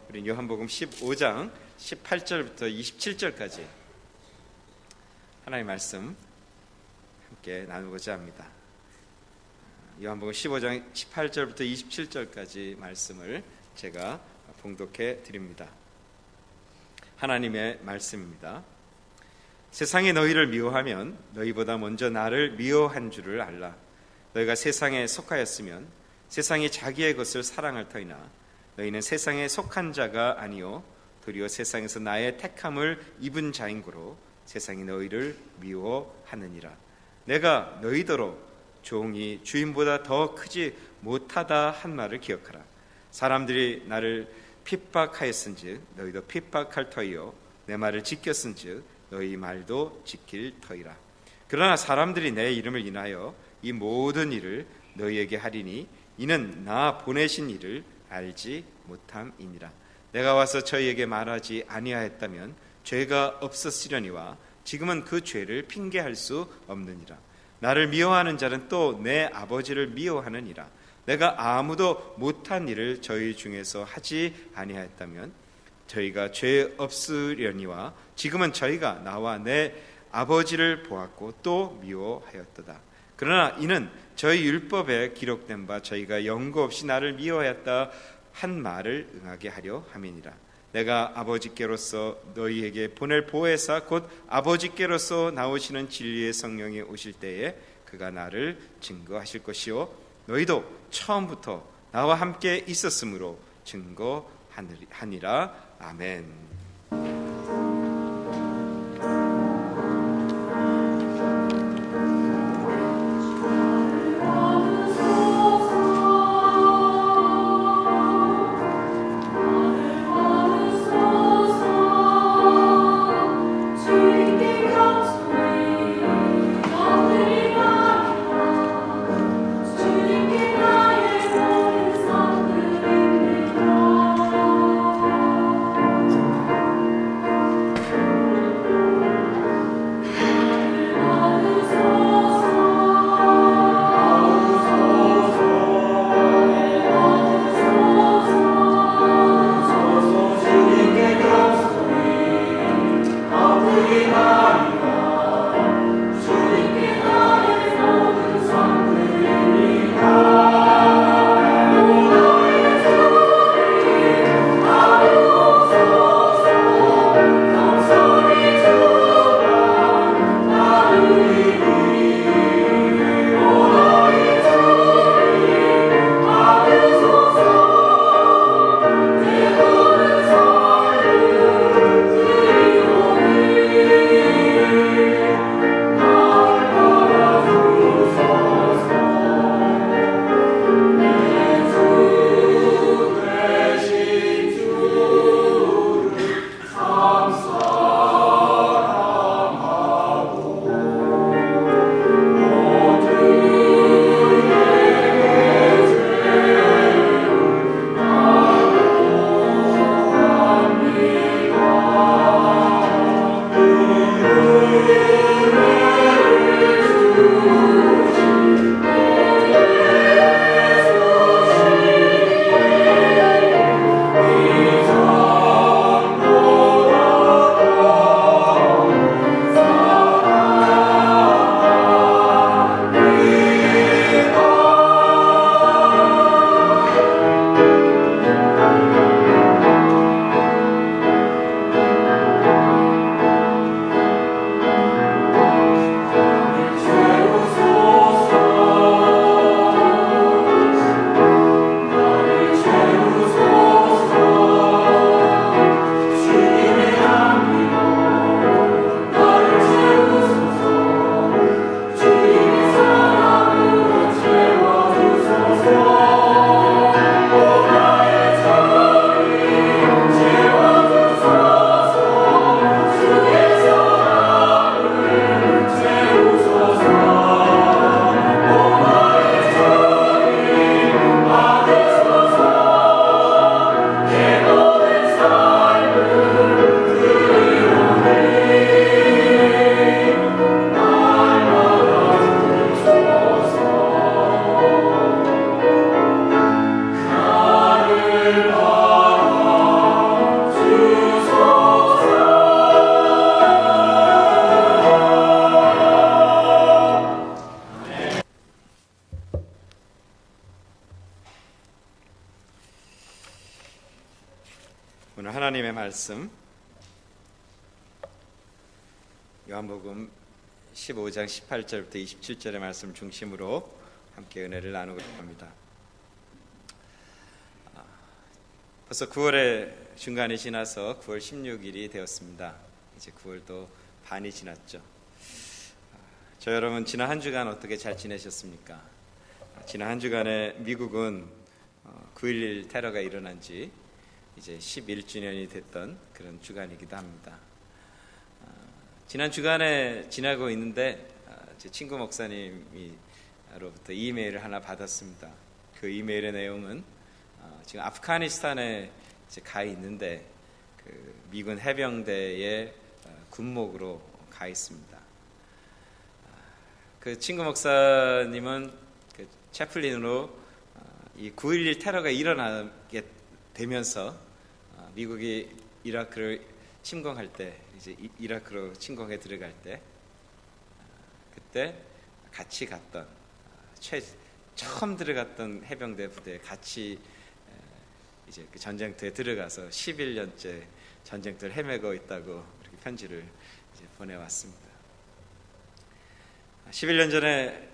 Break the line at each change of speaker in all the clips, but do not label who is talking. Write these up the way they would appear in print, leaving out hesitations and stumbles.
우리 요한복음 15장 18절부터 27절까지 하나님의 말씀 함께 나누고자 합니다. 요한복음 15장 18절부터 27절까지 말씀을 제가 봉독해 드립니다. 하나님의 말씀입니다. 세상이 너희를 미워하면 너희보다 먼저 나를 미워한 줄을 알라. 너희가 세상에 속하였으면 세상이 자기의 것을 사랑할 터이나 너희는 세상에 속한 자가 아니요 도리어 세상에서 나의 택함을 입은 자인 고로 세상이 너희를 미워하느니라. 내가 너희더러 종이 주인보다 더 크지 못하다 한 말을 기억하라. 사람들이 나를 핍박하였은즉 너희도 핍박할 터이요 내 말을 지켰은즉 너희 말도 지킬 터이라. 그러나 사람들이 내 이름을 인하여 이 모든 일을 너희에게 하리니 이는 나 보내신 이를 알지 못함이니라. 내가 와서 저희에게 말하지 아니하였다면 죄가 없었으려니와 지금은 그 죄를 핑계할 수 없느니라. 나를 미워하는 자는 또 내 아버지를 미워하느니라. 내가 아무도 못한 일을 저희 중에서 하지 아니하였다면 저희가 죄 없으려니와 지금은 저희가 나와 내 아버지를 보았고 또 미워하였도다. 그러나 이는 저희 율법에 기록된 바 저희가 영구 없이 나를 미워하였다 한 말을 응하게 하려 함이니라. 내가 아버지께로서 너희에게 보낼 보혜사 곧 아버지께로서 나오시는 진리의 성령이 오실 때에 그가 나를 증거하실 것이요 너희도 처음부터 나와 함께 있었으므로 증거하니라. 아멘. 오늘 하나님의 말씀 요한복음 15장 18절부터 27절의 말씀 중심으로 함께 은혜를 나누고 합니다. 벌써 9월의 중간이 지나서 9월 16일이 되었습니다. 이제 9월도 반이 지났죠. 저 여러분 지난 한 주간 어떻게 잘 지내셨습니까? 지난 한 주간에 미국은 9.11 테러가 일어난 지 이제 11주년이 됐던 그런 주간이기도 합니다. 지난 주간에 지나고 있는데 제 친구 목사님으로부터 이메일을 하나 받았습니다. 그 이메일의 내용은 지금 아프가니스탄에 이제 가 있는데 그 미군 해병대의 군목으로 가 있습니다. 그 친구 목사님은 그 채플린으로 이 9.11 테러가 일어나게 되면서 미국이 이라크를 침공할 때 이제 이라크로 침공에 들어갈 때 그때 같이 갔던 처음 들어갔던 해병대 부대에 같이 이제 그 전쟁터에 들어가서 11년째 전쟁터를 헤매고 있다고 이렇게 편지를 이제 보내왔습니다. 11년 전에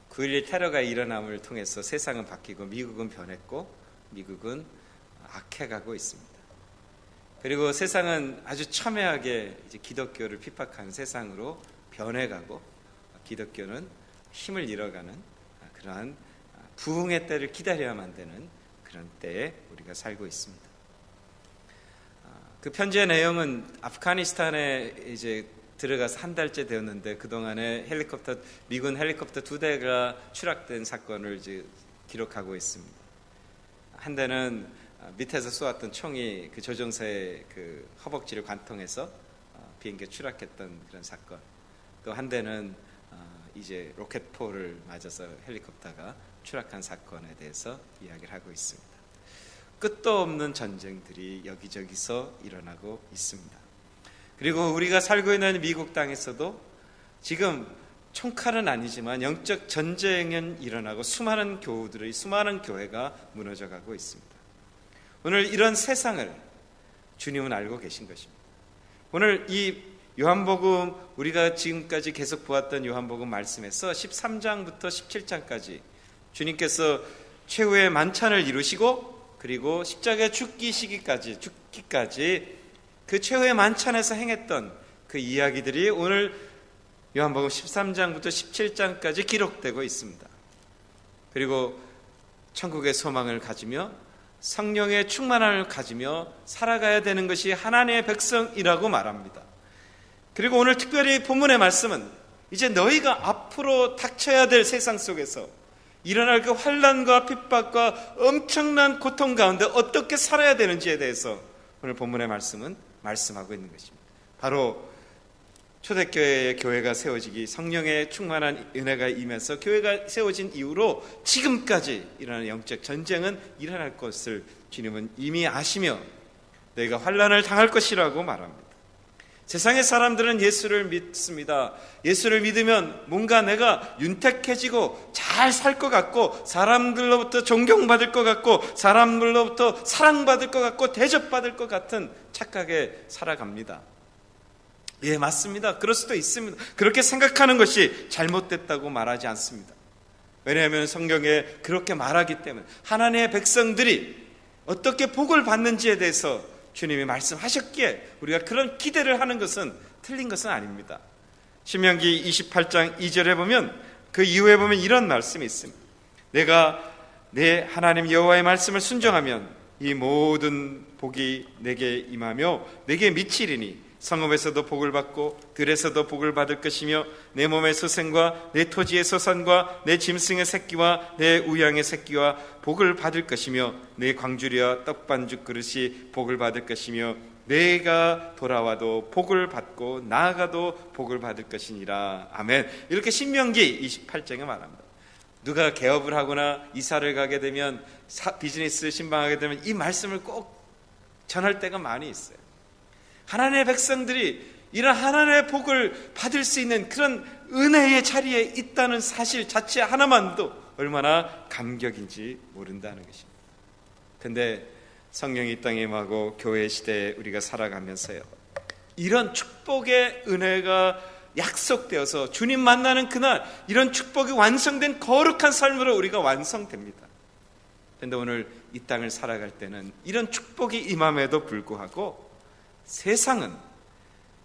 9.11 테러가 일어남을 통해서 세상은 바뀌고 미국은 변했고 미국은 악해가고 있습니다. 그리고 세상은 아주 첨예하게 이제 기독교를 핍박하는 세상으로 변해가고 기독교는 힘을 잃어가는 그러한 부흥의 때를 기다려야만 되는 그런 때에 우리가 살고 있습니다. 그 편지의 내용은 아프가니스탄에 이제 들어가서 한 달째 되었는데 그 동안에 미군 헬리콥터 2대가 추락된 사건을 이제 기록하고 있습니다. 한 대는 밑에서 쏘았던 총이 그 조종사의 그 허벅지를 관통해서 비행기가 추락했던 그런 사건. 또 한 대는 이제 로켓포를 맞아서 헬리콥터가 추락한 사건에 대해서 이야기를 하고 있습니다. 끝도 없는 전쟁들이 여기저기서 일어나고 있습니다. 그리고 우리가 살고 있는 미국 땅에서도 지금 총칼은 아니지만 영적 전쟁은 일어나고 수많은 교회가 무너져가고 있습니다. 오늘 이런 세상을 주님은 알고 계신 것입니다. 오늘 이 요한복음 우리가 지금까지 계속 보았던 요한복음 말씀에서 13장부터 17장까지 주님께서 최후의 만찬을 이루시고 그리고 십자가에 죽기까지 그 최후의 만찬에서 행했던 그 이야기들이 오늘 요한복음 13장부터 17장까지 기록되고 있습니다. 그리고 천국의 소망을 가지며 성령의 충만함을 가지며 살아가야 되는 것이 하나님의 백성이라고 말합니다. 그리고 오늘 특별히 본문의 말씀은 이제 너희가 앞으로 닥쳐야 될 세상 속에서 일어날 그 환난과 핍박과 엄청난 고통 가운데 어떻게 살아야 되는지에 대해서 오늘 본문의 말씀은 말씀하고 있는 것입니다. 바로 초대교회의 교회가 세워지기 성령의 충만한 은혜가 임해서 교회가 세워진 이후로 지금까지 일어나는 영적 전쟁은 일어날 것을 주님은 이미 아시며 너희가 환난을 당할 것이라고 말합니다. 세상의 사람들은 예수를 믿습니다. 예수를 믿으면 뭔가 내가 윤택해지고 잘 살 것 같고 사람들로부터 존경받을 것 같고 사람들로부터 사랑받을 것 같고 대접받을 것 같은 착각에 살아갑니다. 예, 맞습니다. 그럴 수도 있습니다. 그렇게 생각하는 것이 잘못됐다고 말하지 않습니다. 왜냐하면 성경에 그렇게 말하기 때문에 하나님의 백성들이 어떻게 복을 받는지에 대해서 주님이 말씀하셨기에 우리가 그런 기대를 하는 것은 틀린 것은 아닙니다. 신명기 28장 2절에 보면 그 이후에 보면 이런 말씀이 있습니다. 내가 내 하나님 여호와의 말씀을 순종하면 이 모든 복이 내게 임하며 내게 미치리니 성읍에서도 복을 받고 들에서도 복을 받을 것이며 내 몸의 소생과 내 토지의 소산과 내 짐승의 새끼와 내 우양의 새끼와 복을 받을 것이며 내 광주리와 떡반죽 그릇이 복을 받을 것이며 내가 돌아와도 복을 받고 나아가도 복을 받을 것이니라. 아멘. 이렇게 신명기 28장에 말합니다. 누가 개업을 하거나 이사를 가게 되면 비즈니스 신방하게 되면 이 말씀을 꼭 전할 때가 많이 있어요. 하나님의 백성들이 이런 하나님의 복을 받을 수 있는 그런 은혜의 자리에 있다는 사실 자체 하나만도 얼마나 감격인지 모른다는 것입니다. 그런데 성령이 이 땅에 임하고 교회 시대에 우리가 살아가면서요, 이런 축복의 은혜가 약속되어서 주님 만나는 그날 이런 축복이 완성된 거룩한 삶으로 우리가 완성됩니다. 그런데 오늘 이 땅을 살아갈 때는 이런 축복이 임함에도 불구하고 세상은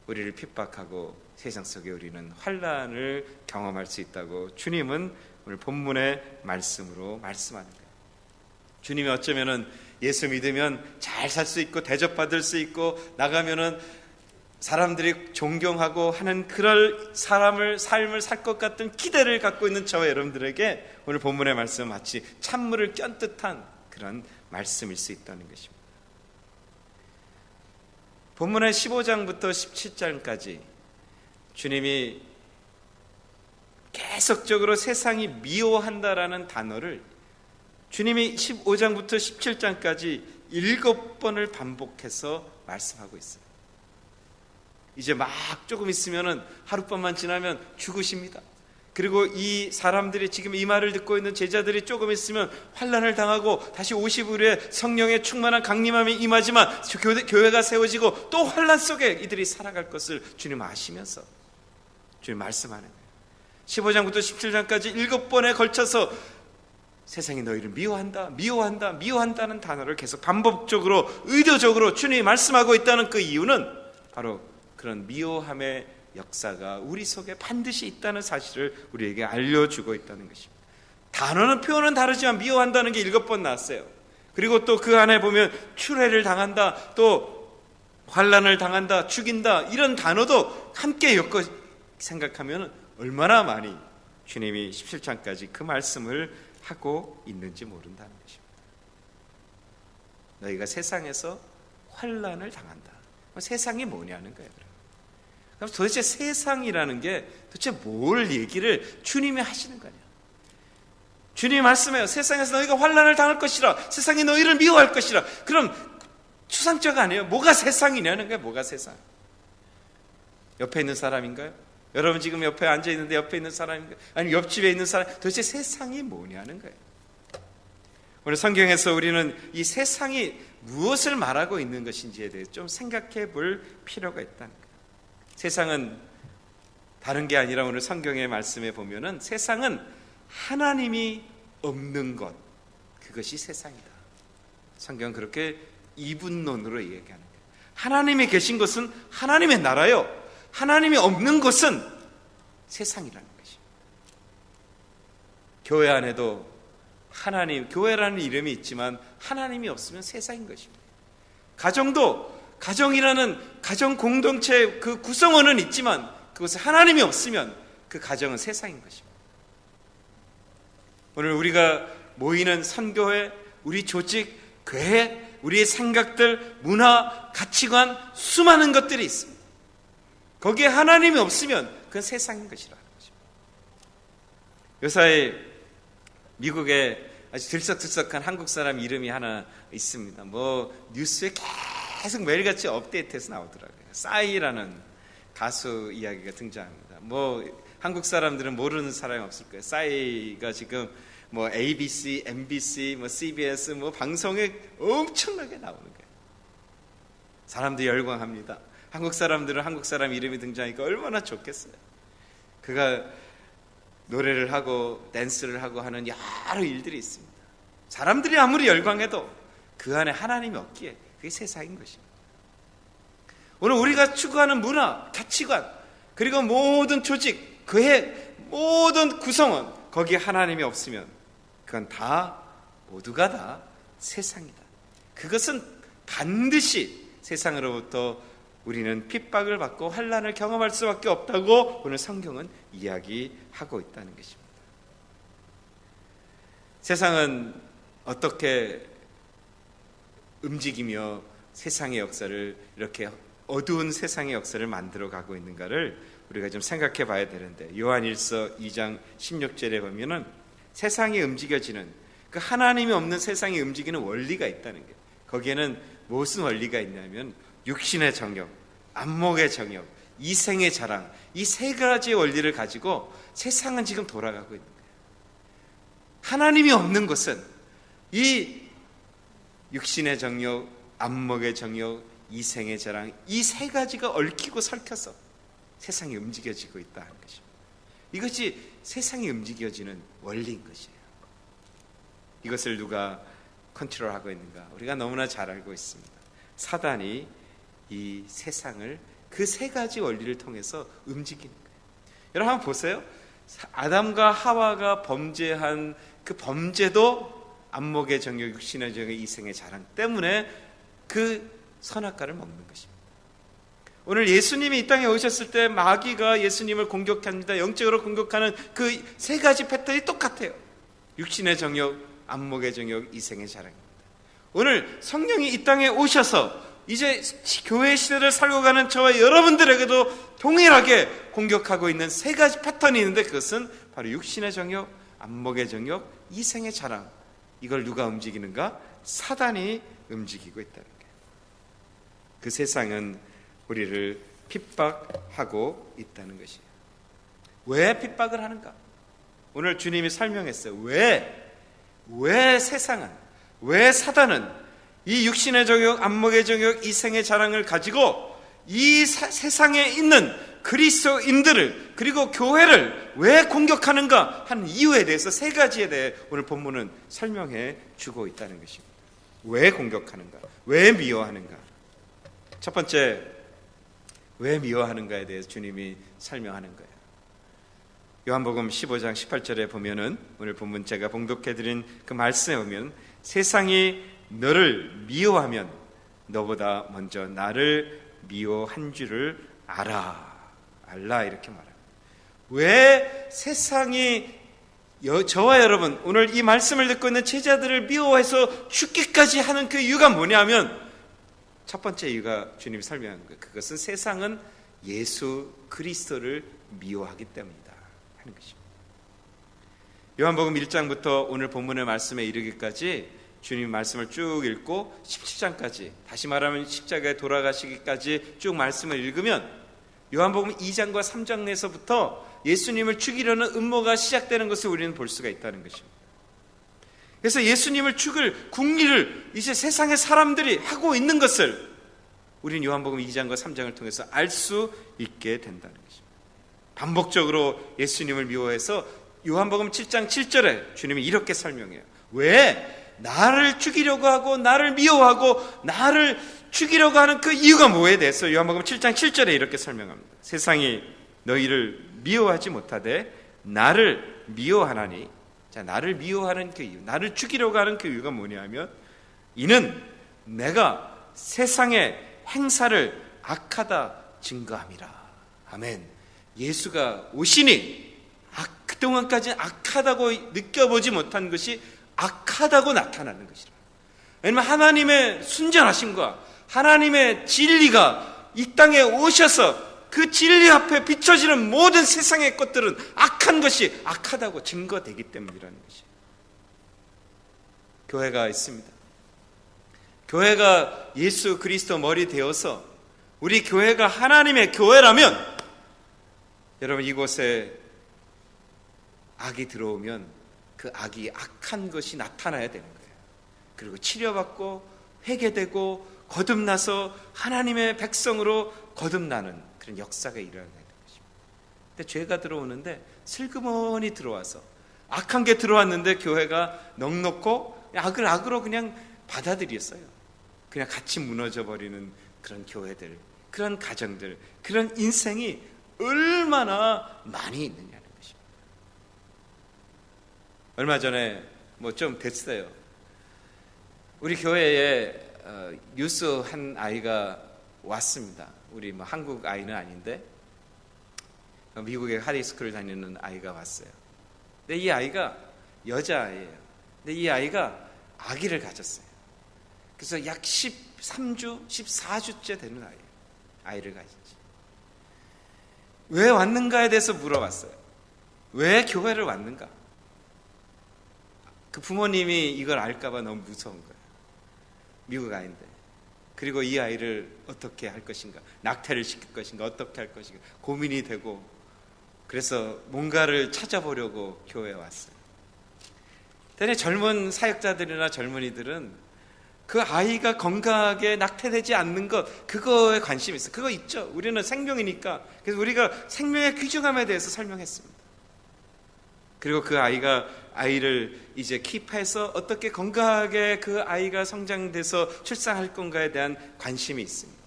우리를 핍박하고 세상 속에 우리는 환난을 경험할 수 있다고 주님은 오늘 본문의 말씀으로 말씀하는 거예요. 주님이 어쩌면은 예수 믿으면 잘 살 수 있고 대접받을 수 있고 나가면은 사람들이 존경하고 하는 그럴 삶을 살 것 같은 기대를 갖고 있는 저와 여러분들에게 오늘 본문의 말씀은 마치 찬물을 껴 듯한 그런 말씀일 수 있다는 것입니다. 본문의 15장부터 17장까지 주님이 계속적으로 세상이 미워한다라는 단어를 주님이 15장부터 17장까지 7번을 반복해서 말씀하고 있어요. 이제 막 조금 있으면은 하룻밤만 지나면 죽으십니다. 그리고 이 사람들이 지금 이 말을 듣고 있는 제자들이 조금 있으면 환난을 당하고 다시 50일에 성령의 충만한 강림함이 임하지만 교회가 세워지고 또 환난 속에 이들이 살아갈 것을 주님 아시면서 주님 말씀하는 거예요. 15장부터 17장까지 7번에 걸쳐서 세상이 너희를 미워한다는 단어를 계속 반복적으로 의도적으로 주님이 말씀하고 있다는 그 이유는 바로 그런 미워함의 역사가 우리 속에 반드시 있다는 사실을 우리에게 알려주고 있다는 것입니다. 단어는 표현은 다르지만 미워한다는 게 7번 나왔어요. 그리고 또 그 안에 보면 추례를 당한다, 또 환난을 당한다, 죽인다, 이런 단어도 함께 엮어 생각하면 얼마나 많이 주님이 17장까지 그 말씀을 하고 있는지 모른다는 것입니다. 너희가 세상에서 환난을 당한다. 세상이 뭐냐는 거예요. 그럼 도대체 세상이라는 게 도대체 뭘 얘기를 주님이 하시는 거냐? 주님이 말씀해요. 세상에서 너희가 환난을 당할 것이라, 세상이 너희를 미워할 것이라. 그럼 추상적 아니에요. 뭐가 세상이냐는 거예요. 뭐가 세상? 옆에 있는 사람인가요? 여러분 지금 옆에 앉아 있는데 옆에 있는 사람인가요? 아니 옆집에 있는 사람? 도대체 세상이 뭐냐는 거예요. 오늘 성경에서 우리는 이 세상이 무엇을 말하고 있는 것인지에 대해 좀 생각해 볼 필요가 있다는 거예요. 세상은 다른 게 아니라 오늘 성경의 말씀에 보면은 세상은 하나님이 없는 것, 그것이 세상이다. 성경은 그렇게 이분론으로 얘기하는 거예요. 하나님이 계신 것은 하나님의 나라요, 하나님이 없는 것은 세상이라는 것입니다. 교회 안에도 하나님, 교회라는 이름이 있지만 하나님이 없으면 세상인 것입니다. 가정도 가정이라는 가정 공동체 그 구성원은 있지만 그것에 하나님이 없으면 그 가정은 세상인 것입니다. 오늘 우리가 모이는 선교회, 우리 조직, 교회, 우리의 생각들, 문화, 가치관, 수많은 것들이 있습니다. 거기에 하나님이 없으면 그건 세상인 것이라는 것입니다. 요사이 미국에 아주 들썩들썩한 한국 사람 이름이 하나 있습니다. 뉴스에 계속 매일같이 업데이트해서 나오더라고요. 싸이라는 가수 이야기가 등장합니다. 한국 사람들은 모르는 사람이 없을 거예요. 싸이가 지금 ABC, MBC, CBS 방송에 엄청나게 나오는 거예요. 사람들이 열광합니다. 한국 사람들은 한국 사람 이름이 등장하니까 얼마나 좋겠어요. 그가 노래를 하고 댄스를 하고 하는 여러 일들이 있습니다. 사람들이 아무리 열광해도 그 안에 하나님이 없기에 그게 세상인 것입니다. 오늘 우리가 추구하는 문화, 가치관, 그리고 모든 조직, 교회, 모든 구성원, 거기에 하나님이 없으면 그건 모두가 다 세상이다. 그것은 반드시 세상으로부터 우리는 핍박을 받고 환난을 경험할 수밖에 없다고 오늘 성경은 이야기하고 있다는 것입니다. 세상은 어떻게 움직이며 세상의 역사를, 이렇게 어두운 세상의 역사를 만들어가고 있는가를 우리가 좀 생각해 봐야 되는데, 요한일서 2장 16절에 보면은 세상이 움직여지는, 그 하나님이 없는 세상이 움직이는 원리가 있다는 거예요. 거기에는 무슨 원리가 있냐면 육신의 정욕, 안목의 정욕, 이생의 자랑, 이 세 가지의 원리를 가지고 세상은 지금 돌아가고 있는 거예요. 하나님이 없는 것은 이 육신의 정욕, 안목의 정욕, 이생의 자랑, 이 세 가지가 얽히고 설켜서 세상이 움직여지고 있다 하는 것입니다. 이것이 세상이 움직여지는 원리인 것이에요. 이것을 누가 컨트롤하고 있는가? 우리가 너무나 잘 알고 있습니다. 사단이 이 세상을 그 세 가지 원리를 통해서 움직이는 거예요. 여러분 한번 보세요. 아담과 하와가 범죄한 그 범죄도 안목의 정욕, 육신의 정욕, 이생의 자랑 때문에 그 선악과를 먹는 것입니다. 오늘 예수님이 이 땅에 오셨을 때 마귀가 예수님을 공격합니다. 영적으로 공격하는 그 세 가지 패턴이 똑같아요. 육신의 정욕, 안목의 정욕, 이생의 자랑입니다. 오늘 성령이 이 땅에 오셔서 이제 교회 시대를 살고 가는 저와 여러분들에게도 동일하게 공격하고 있는 세 가지 패턴이 있는데 그것은 바로 육신의 정욕, 안목의 정욕, 이생의 자랑. 이걸 누가 움직이는가? 사단이 움직이고 있다는 거예요. 그 세상은 우리를 핍박하고 있다는 것이에요. 왜 핍박을 하는가? 오늘 주님이 설명했어요. 왜 세상은, 왜 사단은 이 육신의 정욕, 안목의 정욕, 이생의 자랑을 가지고 이 세상에 있는 그리스도인들을 그리고 교회를 왜 공격하는가 하는 이유에 대해서 세 가지에 대해 오늘 본문은 설명해 주고 있다는 것입니다. 왜 공격하는가? 왜 미워하는가? 첫 번째, 왜 미워하는가에 대해서 주님이 설명하는 거예요. 요한복음 15장 18절에 보면은 오늘 본문 제가 봉독해드린 그 말씀에 보면 세상이 너를 미워하면 너보다 먼저 나를 미워한 줄을 알라 이렇게 말합니다. 왜 세상이 저와 여러분 오늘 이 말씀을 듣고 있는 제자들을 미워해서 죽기까지 하는 그 이유가 뭐냐면 첫 번째 이유가 주님이 설명한 거예요. 그것은 세상은 예수 그리스도를 미워하기 때문이다 하는 것입니다. 요한복음 1장부터 오늘 본문의 말씀에 이르기까지 주님 말씀을 쭉 읽고 17장까지 다시 말하면 십자가에 돌아가시기까지 쭉 말씀을 읽으면 요한복음 2장과 3장 내에서부터 예수님을 죽이려는 음모가 시작되는 것을 우리는 볼 수가 있다는 것입니다. 그래서 예수님을 죽일 궁리를 이제 세상의 사람들이 하고 있는 것을 우리는 요한복음 2장과 3장을 통해서 알 수 있게 된다는 것입니다. 반복적으로 예수님을 미워해서 요한복음 7장 7절에 주님이 이렇게 설명해요. 왜 나를 죽이려고 하고 나를 미워하고 나를 죽이려고 하는 그 이유가 뭐에 대해서 요한복음 7장 7절에 이렇게 설명합니다. 세상이 너희를 미워하지 못하되 나를 미워하나니, 자, 나를 미워하는 그 이유, 나를 죽이려고 하는 그 이유가 뭐냐면 이는 내가 세상의 행사를 악하다 증거함이라. 아멘. 예수가 오시니 그동안까지는 악하다고 느껴보지 못한 것이 악하다고 나타나는 것이라. 왜냐하면 하나님의 순전하심과 하나님의 진리가 이 땅에 오셔서 그 진리 앞에 비춰지는 모든 세상의 것들은 악한 것이 악하다고 증거되기 때문이라는 것이에요. 교회가 있습니다. 교회가 예수 그리스도 머리 되어서 우리 교회가 하나님의 교회라면 여러분 이곳에 악이 들어오면 그 악이 악한 것이 나타나야 되는 거예요. 그리고 치료받고 회개되고 거듭나서 하나님의 백성으로 거듭나는 그런 역사가 일어나야 되는 것입니다. 근데 죄가 들어오는데 슬그머니 들어와서 악한 게 들어왔는데 교회가 넉넉고 악을 악으로 그냥 받아들였어요. 그냥 같이 무너져 버리는 그런 교회들, 그런 가정들, 그런 인생이 얼마나 많이 있느냐는 것입니다. 얼마 전에 뭐 좀 됐어요. 우리 교회에 뉴스 한 아이가 왔습니다. 우리 뭐 한국 아이는 아닌데 미국의 하이스쿨을 다니는 아이가 왔어요. 근데 이 아이가 여자아이예요. 근데 이 아이가 아기를 가졌어요. 그래서 약 13주, 14주째 되는 아이예요. 아이를 가졌지. 왜 왔는가에 대해서 물어봤어요. 왜 교회를 왔는가? 그 부모님이 이걸 알까봐 너무 무서운 거예요. 미국 아이인데. 그리고 이 아이를 어떻게 할 것인가, 낙태를 시킬 것인가, 어떻게 할 것인가 고민이 되고, 그래서 뭔가를 찾아보려고 교회에 왔어요. 대개 젊은 사역자들이나 젊은이들은 그 아이가 건강하게 낙태되지 않는 것, 그거에 관심이 있어요. 그거 있죠. 우리는 생명이니까. 그래서 우리가 생명의 귀중함에 대해서 설명했습니다. 그리고 그 아이를 이제 킵해서 어떻게 건강하게 그 아이가 성장돼서 출산할 건가에 대한 관심이 있습니다.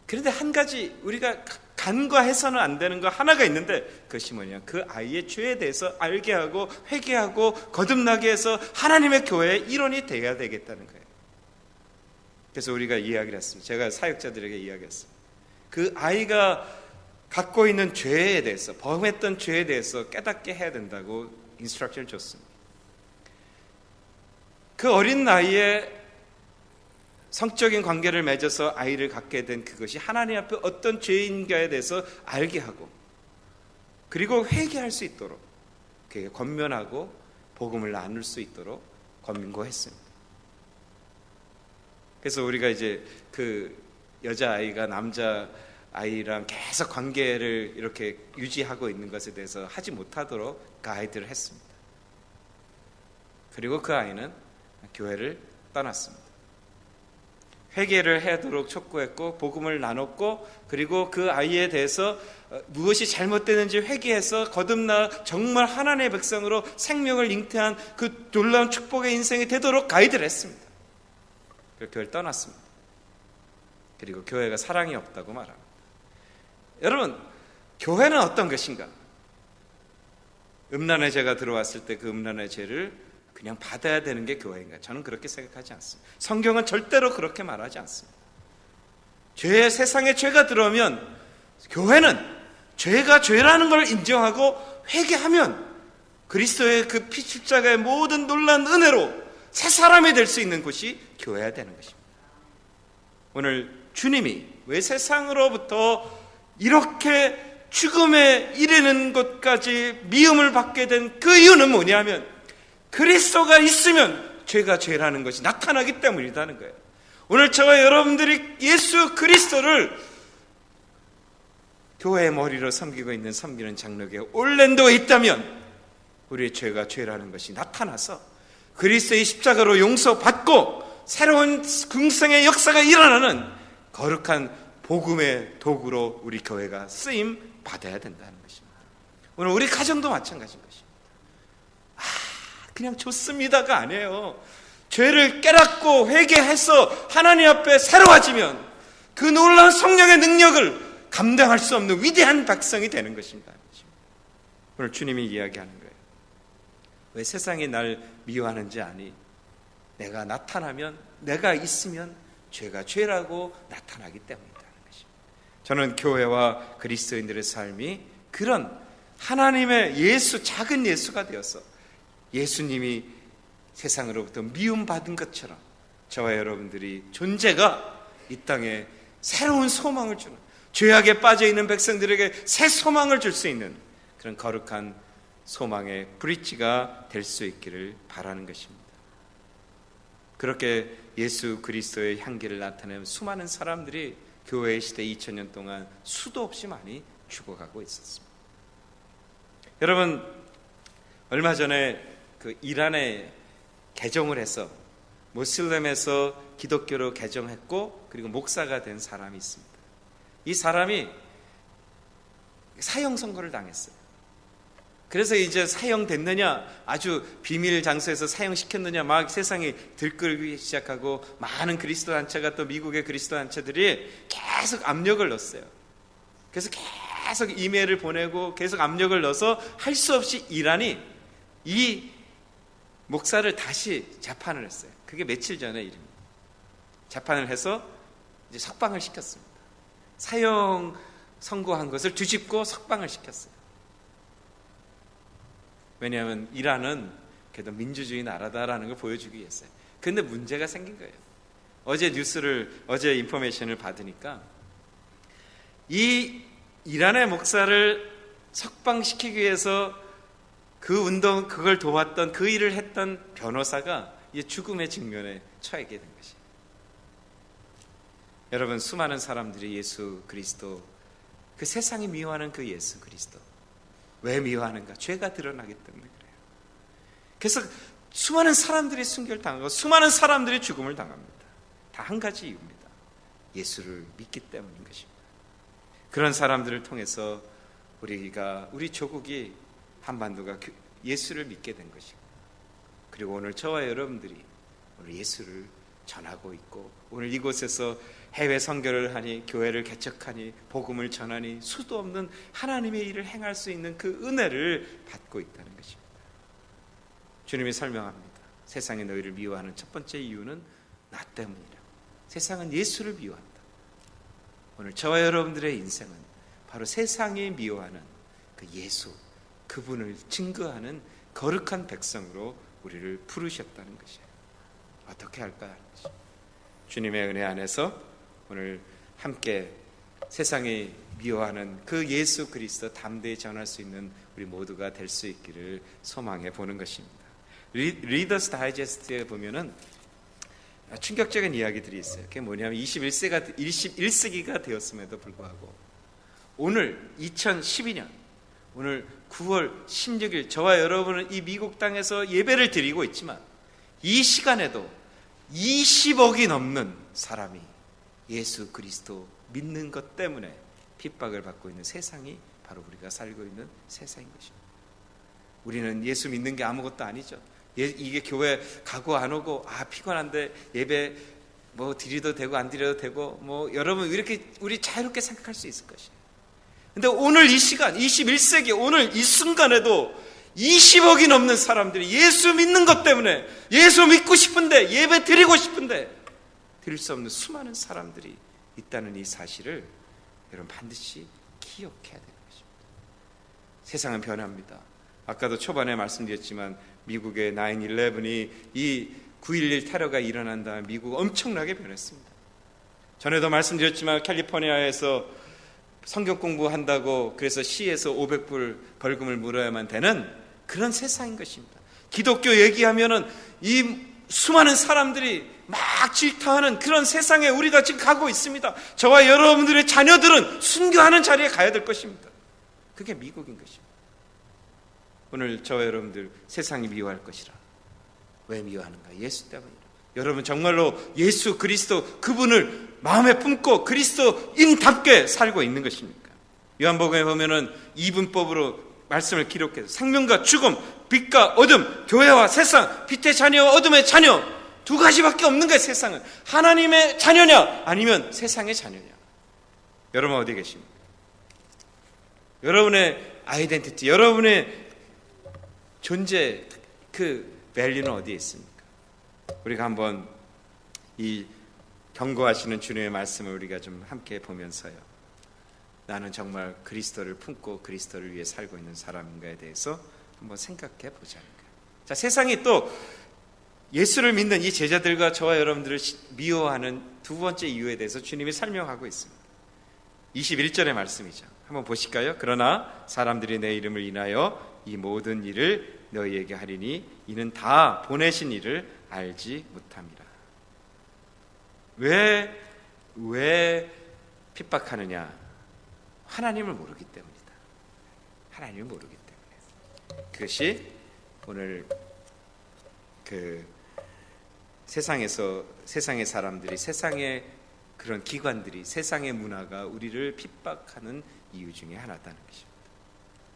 그런데 한 가지 우리가 간과해서는 안 되는 거 하나가 있는데, 그것이 뭐냐, 그 아이의 죄에 대해서 알게 하고 회개하고 거듭나게 해서 하나님의 교회의 일원이 되어야 되겠다는 거예요. 그래서 우리가 이야기를 했습니다. 제가 사역자들에게 이야기했습니다. 그 아이가 갖고 있는 죄에 대해서, 범했던 죄에 대해서 깨닫게 해야 된다고 인스트럭션을 줬습니다. 그 어린 나이에 성적인 관계를 맺어서 아이를 갖게 된 그것이 하나님 앞에 어떤 죄인가에 대해서 알게 하고, 그리고 회개할 수 있도록 그에게 권면하고 복음을 나눌 수 있도록 권고했습니다. 그래서 우리가 이제 그 여자아이가 남자아이랑 계속 관계를 이렇게 유지하고 있는 것에 대해서 하지 못하도록 가이드를 했습니다. 그리고 그 아이는 교회를 떠났습니다. 회개를 하도록 촉구했고 복음을 나눴고, 그리고 그 아이에 대해서 무엇이 잘못되는지 회개해서 거듭나 정말 하나님의 백성으로 생명을 잉태한 그 놀라운 축복의 인생이 되도록 가이드를 했습니다. 그리고 교회를 떠났습니다. 그리고 교회가 사랑이 없다고 말합니다. 여러분, 교회는 어떤 것인가? 음란의 죄가 들어왔을 때 그 음란의 죄를 그냥 받아야 되는 게 교회인가? 저는 그렇게 생각하지 않습니다. 성경은 절대로 그렇게 말하지 않습니다. 세상에 죄가 들어오면 교회는 죄가 죄라는 걸 인정하고 회개하면 그리스도의 그 피십자가의 모든 놀라운 은혜로 새 사람이 될 수 있는 곳이 교회가 되는 것입니다. 오늘 주님이 왜 세상으로부터 이렇게 죽음에 이르는 것까지 미움을 받게 된 그 이유는 뭐냐면, 그리스도가 있으면 죄가 죄라는 것이 나타나기 때문이라는 거예요. 오늘 저와 여러분들이 예수 그리스도를 교회의 머리로 섬기는 장로교회 올랜도에 있다면 우리의 죄가 죄라는 것이 나타나서 그리스도의 십자가로 용서받고 새로운 궁생의 역사가 일어나는 거룩한 복음의 도구로 우리 교회가 쓰임 받아야 된다는 것입니다. 오늘 우리 가정도 마찬가지인 것입니다. 그냥 좋습니다가 아니에요. 죄를 깨닫고 회개해서 하나님 앞에 새로워지면 그 놀라운 성령의 능력을 감당할 수 없는 위대한 백성이 되는 것입니다. 오늘 주님이 이야기하는 거예요. 왜 세상이 날 미워하는지 아니? 내가 나타나면, 내가 있으면 죄가 죄라고 나타나기 때문이라는 것입니다. 저는 교회와 그리스도인들의 삶이 그런 하나님의 예수, 작은 예수가 되어서 예수님이 세상으로부터 미움받은 것처럼 저와 여러분들이 존재가 이 땅에 새로운 소망을 주는, 죄악에 빠져있는 백성들에게 새 소망을 줄 수 있는 그런 거룩한 소망의 브릿지가 될 수 있기를 바라는 것입니다. 그렇게 예수 그리스도의 향기를 나타내는 수많은 사람들이 교회의 시대 2000년 동안 수도 없이 많이 죽어가고 있었습니다. 여러분, 얼마 전에 그 이란에 개종을 해서 모슬렘에서 기독교로 개종했고 그리고 목사가 된 사람이 있습니다. 이 사람이 사형 선고를 당했어요. 그래서 이제 사형됐느냐, 아주 비밀 장소에서 사형시켰느냐 막 세상이 들끓기 시작하고 많은 그리스도 단체가, 또 미국의 그리스도 단체들이 계속 압력을 넣었어요. 그래서 계속 이메일을 보내고 계속 압력을 넣어서 할 수 없이 이란이 이 목사를 다시 재판을 했어요. 그게 며칠 전의 일입니다. 재판을 해서 이제 석방을 시켰습니다. 사형 선고한 것을 뒤집고 석방을 시켰어요. 왜냐하면 이란은 그래도 민주주의 나라다라는 걸 보여주기 위해서요. 그런데 문제가 생긴 거예요. 어제 인포메이션을 받으니까 이 이란의 목사를 석방시키기 위해서 그걸 도왔던, 그 일을 했던 변호사가 이제 죽음의 직면에 처하게 된 것이에요. 여러분, 수많은 사람들이 예수 그리스도, 그 세상이 미워하는 그 예수 그리스도, 왜 미워하는가? 죄가 드러나기 때문에 그래요. 그래서 수많은 사람들이 순교를 당하고 수많은 사람들이 죽음을 당합니다. 다 한 가지 이유입니다. 예수를 믿기 때문인 것입니다. 그런 사람들을 통해서 우리 조국이, 한반도가 예수를 믿게 된 것이고, 그리고 오늘 저와 여러분들이 오늘 예수를 전하고 있고, 오늘 이곳에서 해외 선교를 하니, 교회를 개척하니, 복음을 전하니, 수도 없는 하나님의 일을 행할 수 있는 그 은혜를 받고 있다는 것입니다. 주님이 설명합니다. 세상에 너희를 미워하는 첫 번째 이유는 나 때문이라. 세상은 예수를 미워한다. 오늘 저와 여러분들의 인생은 바로 세상이 미워하는 그 예수, 그분을 증거하는 거룩한 백성으로 우리를 부르셨다는 것이에요. 어떻게 할까 하는 것이죠. 주님의 은혜 안에서 오늘 함께 세상이 미워하는 그 예수 그리스도 담대히 전할 수 있는 우리 모두가 될 수 있기를 소망해 보는 것입니다. 리더스 다이제스트에 보면은 충격적인 이야기들이 있어요. 그게 뭐냐면 21세기가 되었음에도 불구하고 오늘 2012년 오늘 9월 16일 저와 여러분은 이 미국 땅에서 예배를 드리고 있지만 이 시간에도 20억이 넘는 사람이 예수 그리스도 믿는 것 때문에 핍박을 받고 있는 세상이 바로 우리가 살고 있는 세상인 것입니다. 우리는 예수 믿는 게 아무것도 아니죠. 이게 교회 가고 안 오고 피곤한데 예배 뭐 드려도 되고 안 드려도 되고 뭐 여러분 이렇게 우리 자유롭게 생각할 수 있을 것이에요. 근데 오늘 이 시간 21세기 오늘 이 순간에도 20억이 넘는 사람들이 예수 믿는 것 때문에 예수 믿고 싶은데 예배 드리고 싶은데 드릴 수 없는 수많은 사람들이 있다는 이 사실을 여러분 반드시 기억해야 되는 것입니다. 세상은 변합니다. 아까도 초반에 말씀드렸지만 미국의 9/11이 이 9.11 테러가 일어난 다음에 미국 엄청나게 변했습니다. 전에도 말씀드렸지만 캘리포니아에서 성경 공부한다고 그래서 시에서 500불 벌금을 물어야만 되는 그런 세상인 것입니다. 기독교 얘기하면은 이 수많은 사람들이 막 질타하는 그런 세상에 우리가 지금 가고 있습니다. 저와 여러분들의 자녀들은 순교하는 자리에 가야 될 것입니다. 그게 미국인 것입니다. 오늘 저와 여러분들 세상이 미워할 것이라. 왜 미워하는가? 예수 때문이라. 여러분 정말로 예수 그리스도 그분을 마음에 품고 그리스도인답게 살고 있는 것입니까? 요한복음에 보면은 이분법으로 말씀을 기록해서 생명과 죽음, 빛과 어둠, 교회와 세상, 빛의 자녀와 어둠의 자녀 두 가지밖에 없는 거예요. 세상은 하나님의 자녀냐 아니면 세상의 자녀냐. 여러분 어디 계십니까? 여러분의 아이덴티티, 여러분의 존재 그 밸류는 어디에 있습니까? 우리가 한번 이 경고하시는 주님의 말씀을 우리가 좀 함께 보면서요, 나는 정말 그리스도를 품고 그리스도를 위해 살고 있는 사람인가에 대해서 한번 생각해 보자는 거예요. 자, 세상이 또 예수를 믿는 이 제자들과 저와 여러분들을 미워하는 두 번째 이유에 대해서 주님이 설명하고 있습니다. 21절의 말씀이죠. 한번 보실까요? 그러나 사람들이 내 이름을 인하여 이 모든 일을 너희에게 하리니 이는 다 보내신 이를 알지 못함이라. 왜 핍박하느냐? 하나님을 모르기 때문이다. 하나님을 모르기 때문에. 그것이 오늘 그 세상의 사람들이, 세상의 그런 기관들이, 세상의 문화가 우리를 핍박하는 이유 중에 하나다는 것입니다.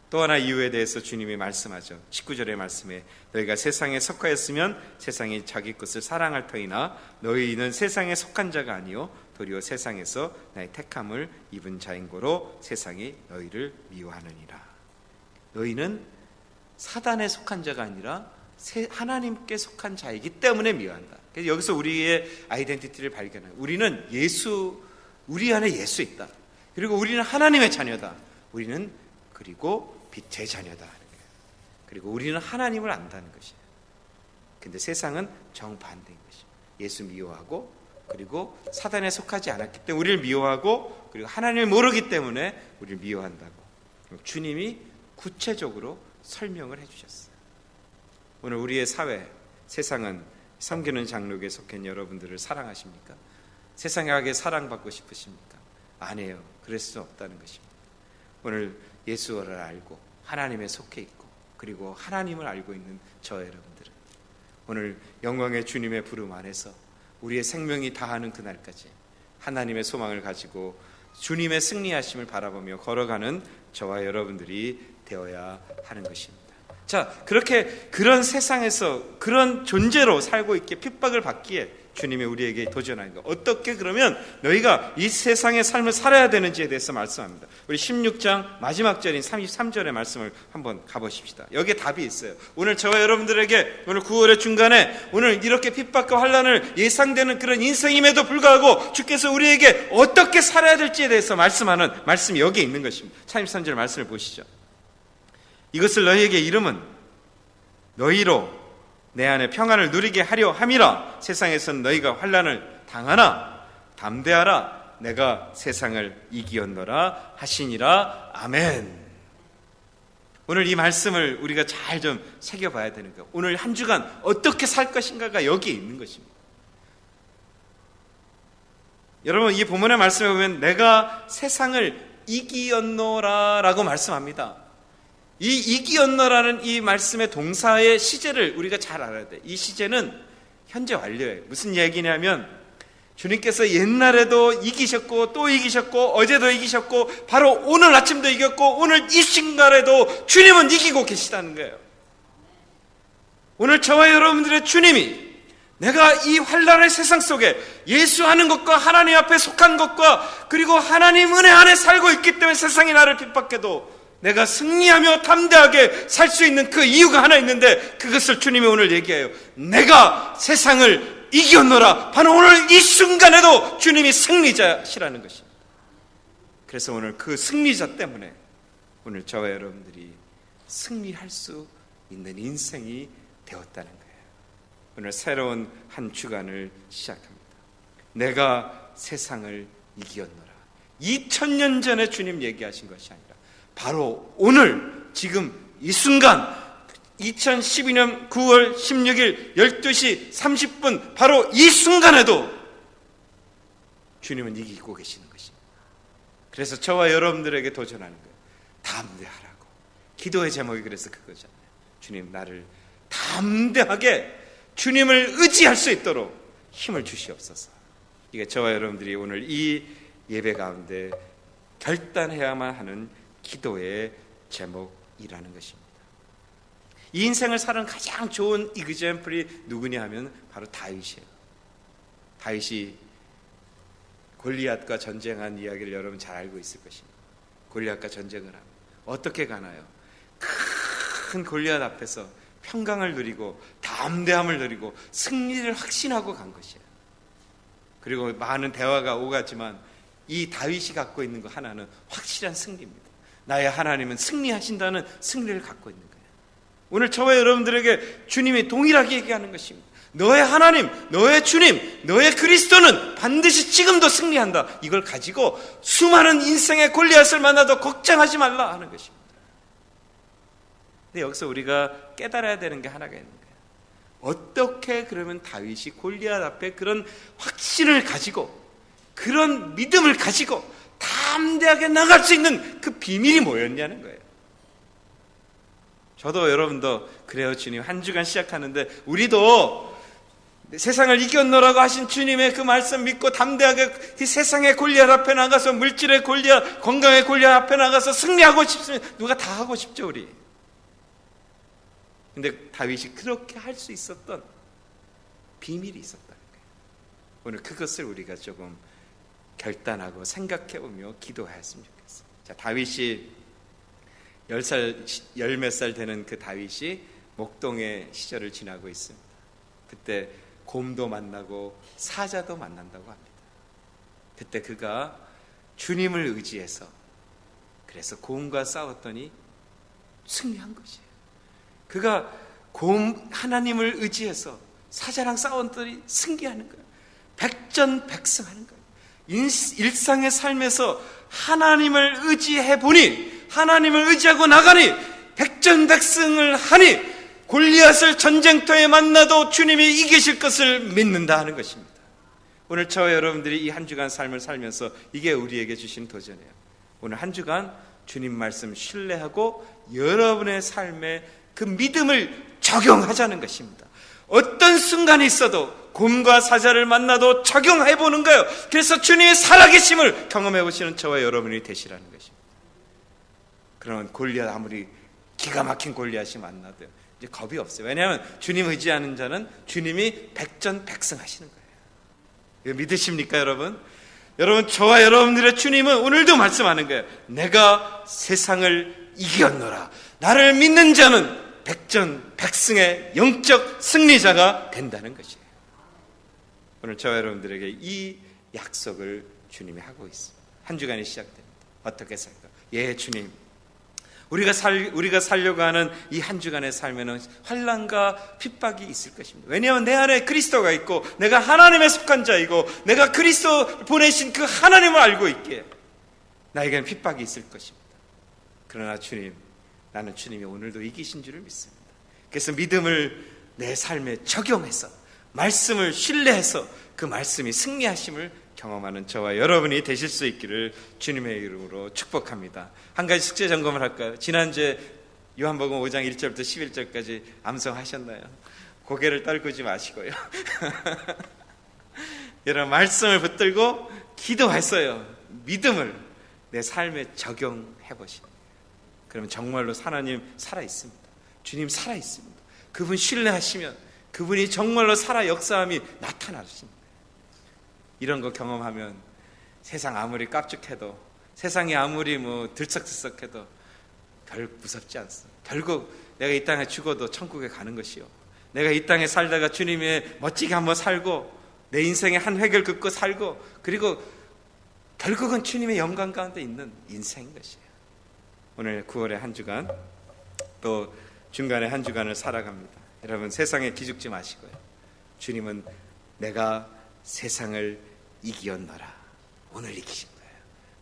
또 하나 이유에 대해서 주님이 말씀하죠. 19절의 말씀에 너희가 세상에 속하였으면 세상이 자기 것을 사랑할 터이나 너희는 세상에 속한 자가 아니요 도리어 세상에서 나의 택함을 입은 자인고로 세상이 너희를 미워하느니라. 너희는 사단에 속한 자가 아니라 하나님께 속한 자이기 때문에 미워한다. 그래서 여기서 우리의 아이덴티티를 발견해요. 우리는 우리 안에 예수 있다. 그리고 우리는 하나님의 자녀다. 우리는 그리고 빛의 자녀다 하는 거예요. 그리고 우리는 하나님을 안다는 것이에요. 근데 세상은 정반대인 것이에요. 예수 미워하고 그리고 사단에 속하지 않았기 때문에 우리를 미워하고 그리고 하나님을 모르기 때문에 우리를 미워한다고 주님이 구체적으로 설명을 해주셨어요. 오늘 우리의 사회, 세상은 섬기는 장로교에 속한 여러분들을 사랑하십니까? 세상에게 사랑받고 싶으십니까? 아니에요. 그럴 수 없다는 것입니다. 오늘 예수를 알고 하나님에 속해 있고 그리고 하나님을 알고 있는 저 여러분들은 오늘 영광의 주님의 부름 안에서 우리의 생명이 다하는 그날까지 하나님의 소망을 가지고 주님의 승리하심을 바라보며 걸어가는 저와 여러분들이 되어야 하는 것입니다. 자, 그렇게 그런 세상에서 그런 존재로 살고 있기에 핍박을 받기에 주님이 우리에게 도전하는 것, 어떻게 그러면 너희가 이 세상의 삶을 살아야 되는지에 대해서 말씀합니다. 우리 16장 마지막 절인 33절의 말씀을 한번 가보십시다. 여기에 답이 있어요. 오늘 저와 여러분들에게 오늘 9월의 중간에 오늘 이렇게 핍박과 환난을 예상되는 그런 인생임에도 불구하고 주께서 우리에게 어떻게 살아야 될지에 대해서 말씀하는 말씀이 여기에 있는 것입니다. 33절 말씀을 보시죠. 이것을 너희에게 이름은 너희로 내 안에 평안을 누리게 하려 함이라. 세상에서는 너희가 환난을 당하나 담대하라. 내가 세상을 이기었노라 하시니라. 아멘. 오늘 이 말씀을 우리가 잘 좀 새겨봐야 되는 거예요. 오늘 한 주간 어떻게 살 것인가가 여기에 있는 것입니다. 여러분, 이 본문의 말씀에 보면 내가 세상을 이기었노라 라고 말씀합니다. 이 이기었노라는 이 말씀의 동사의 시제를 우리가 잘 알아야 돼. 이 시제는 현재 완료예요. 무슨 얘기냐면 주님께서 옛날에도 이기셨고 또 이기셨고 어제도 이기셨고 바로 오늘 아침도 이겼고 오늘 이 순간에도 주님은 이기고 계시다는 거예요. 오늘 저와 여러분들의 주님이 내가 이 환난의 세상 속에 예수하는 것과 하나님 앞에 속한 것과 그리고 하나님 은혜 안에 살고 있기 때문에 세상이 나를 핍박해도 내가 승리하며 담대하게 살 수 있는 그 이유가 하나 있는데 그것을 주님이 오늘 얘기해요. 내가 세상을 이겼노라. 바로 오늘 이 순간에도 주님이 승리자시라는 것입니다. 그래서 오늘 그 승리자 때문에 오늘 저와 여러분들이 승리할 수 있는 인생이 되었다는 거예요. 오늘 새로운 한 주간을 시작합니다. 내가 세상을 이겼노라. 2000년 전에 주님 얘기하신 것이 아니라 바로 오늘 지금 이 순간 2012년 9월 16일 12시 30분 바로 이 순간에도 주님은 이기고 계시는 것입니다. 그래서 저와 여러분들에게 도전하는 거예요. 담대하라고. 기도의 제목이 그래서 그거잖아요. 주님, 나를 담대하게 주님을 의지할 수 있도록 힘을 주시옵소서. 이게 저와 여러분들이 오늘 이 예배 가운데 결단해야만 하는 기도의 제목이라는 것입니다. 이 인생을 사는 가장 좋은 이그젬플이 누구냐 하면 바로 다윗이에요. 다윗이 골리앗과 전쟁한 이야기를 여러분 잘 알고 있을 것입니다. 골리앗과 전쟁을 합니다. 어떻게 가나요? 큰 골리앗 앞에서 평강을 누리고 담대함을 누리고 승리를 확신하고 간 것이에요. 그리고 많은 대화가 오갔지만 이 다윗이 갖고 있는 것 하나는 확실한 승리입니다. 나의 하나님은 승리하신다는 승리를 갖고 있는 거예요. 오늘 저와 여러분들에게 주님이 동일하게 얘기하는 것입니다. 너의 하나님, 너의 주님, 너의 그리스도는 반드시 지금도 승리한다. 이걸 가지고 수많은 인생의 골리앗을 만나도 걱정하지 말라 하는 것입니다. 근데 여기서 우리가 깨달아야 되는 게 하나가 있는 거예요. 어떻게 그러면 다윗이 골리앗 앞에 그런 확신을 가지고 그런 믿음을 가지고 담대하게 나갈 수 있는 그 비밀이 뭐였냐는 거예요. 저도 여러분도 그래요. 주님, 한 주간 시작하는데 우리도 세상을 이겼노라고 하신 주님의 그 말씀 믿고 담대하게 이 세상의 골리앗 앞에 나가서 물질의 골리앗, 건강의 골리앗 앞에 나가서 승리하고 싶으면 누가 다 하고 싶죠, 우리. 근데 다윗이 그렇게 할 수 있었던 비밀이 있었다는 거예요. 오늘 그것을 우리가 조금 결단하고 생각해보며 기도하였으면 좋겠어요. 자, 다윗이 10몇 살 되는 그 다윗이 목동의 시절을 지나고 있습니다. 그때 곰도 만나고 사자도 만난다고 합니다. 그때 그가 주님을 의지해서 그래서 곰과 싸웠더니 승리한 것이에요. 그가 하나님을 의지해서 사자랑 싸웠더니 승리하는 거예요. 백전백승하는 거예요. 일상의 삶에서 하나님을 의지해 보니 하나님을 의지하고 나가니 백전백승을 하니 골리앗을 전쟁터에 만나도 주님이 이기실 것을 믿는다 하는 것입니다. 오늘 저와 여러분들이 이 한 주간 삶을 살면서 이게 우리에게 주신 도전이에요. 오늘 한 주간 주님 말씀 신뢰하고 여러분의 삶에 그 믿음을 적용하자는 것입니다. 어떤 순간이 있어도 곰과 사자를 만나도 적용해 보는 거예요. 그래서 주님의 살아계심을 경험해 보시는 저와 여러분이 되시라는 것입니다. 그러면 골리앗 아무리 기가 막힌 골리앗이 만나도요, 이제 겁이 없어요. 왜냐하면 주님 의지하는 자는 주님이 백전백승하시는 거예요. 이거 믿으십니까, 여러분? 여러분, 저와 여러분들의 주님은 오늘도 말씀하는 거예요. 내가 세상을 이겼노라. 나를 믿는 자는 백전백승의 영적 승리자가 된다는 것이에요. 오늘 저와 여러분들에게 이 약속을 주님이 하고 있습니다. 한 주간이 시작됩니다. 어떻게 살까? 예, 주님. 우리가 살려고 하는 이 한 주간의 삶에는 환난과 핍박이 있을 것입니다. 왜냐하면 내 안에 그리스도가 있고 내가 하나님에 속한 자이고 내가 그리스도 보내신 그 하나님을 알고 있기에 나에게는 핍박이 있을 것입니다. 그러나 주님, 나는 주님이 오늘도 이기신 줄을 믿습니다. 그래서 믿음을 내 삶에 적용해서 말씀을 신뢰해서 그 말씀이 승리하심을 경험하는 저와 여러분이 되실 수 있기를 주님의 이름으로 축복합니다. 한 가지 숙제 점검을 할까요? 지난주에 요한복음 5장 1절부터 11절까지 암송하셨나요? 고개를 떨구지 마시고요. 여러분, 말씀을 붙들고 기도했어요. 믿음을 내 삶에 적용해 보시고, 그러면 정말로 하나님 살아있습니다. 주님 살아있습니다. 그분 신뢰하시면 그분이 정말로 살아 역사함이 나타나십니다. 이런 거 경험하면 세상 아무리 깝죽해도, 세상이 아무리 들썩들썩해도 별 무섭지 않습니다. 결국 내가 이 땅에 죽어도 천국에 가는 것이요, 내가 이 땅에 살다가 주님의 멋지게 한번 살고 내 인생의 한 획을 긋고 살고, 그리고 결국은 주님의 영광 가운데 있는 인생인 것이에요. 오늘 9월의 한 주간, 또 중간에 한 주간을 살아갑니다. 여러분, 세상에 기죽지 마시고요, 주님은 내가 세상을 이기었노라. 오늘 이기신 거예요.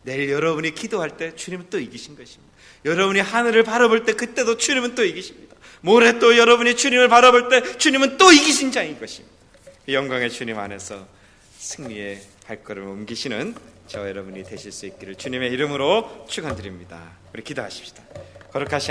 내일 여러분이 기도할 때 주님은 또 이기신 것입니다. 여러분이 하늘을 바라볼 때 그때도 주님은 또 이기십니다. 모레 또 여러분이 주님을 바라볼 때 주님은 또 이기신 자인 것입니다. 영광의 주님 안에서 승리의 발걸음을 옮기시는 저와 여러분이 되실 수 있기를 주님의 이름으로 축원드립니다. 우리 기도하십시다. 거룩하신